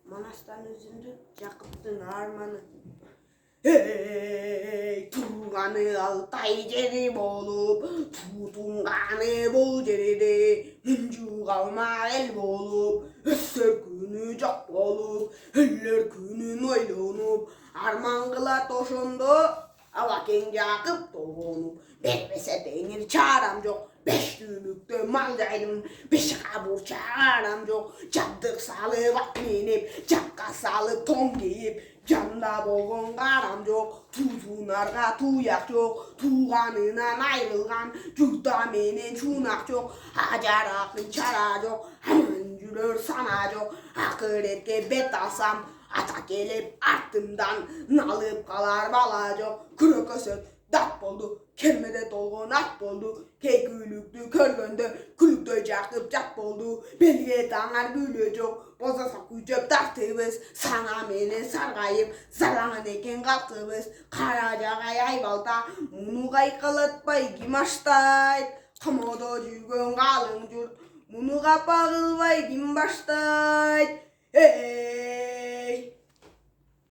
Manas'tan üzüldü, Jakıp'tın armanı. Hey, tuğanı altay jeri bolup, tutunganı bol jeride, müncu kalma el bolup, össer günü jak bolup, eller günün oylunup, arman kıla toşundu, avaken Jakıp doğunup, berbese denir çaram yok, beş düğünlükte mangaydım, beş kabur çaram yok, çabdık salıp at minip, çapka salıp ton giyip, Camda boğun karam yok, tuzunarga tuyak yok, tuğanından ayrılgan, cüda menen çunak yok, hacar akın çara yok, hemen yürür sana yok, akiretke bet alsam, ata gelip artımdan, nalıp kalar bala yok, kürek ösöt, dat boldu, kermede dolgun at boldu, key gülüktü körgöndü, külüktü jakıp jat boldu, belge tanar gülü yok, boza sakuyup tartыбыз, sana menen sargayıp, zarangın eken kalkыбыз, karajagay aybalta, munu kaykalatpay kim açtayt, kamodo жүргөн kalın jurt, munu kapa kılbay kim baştayt,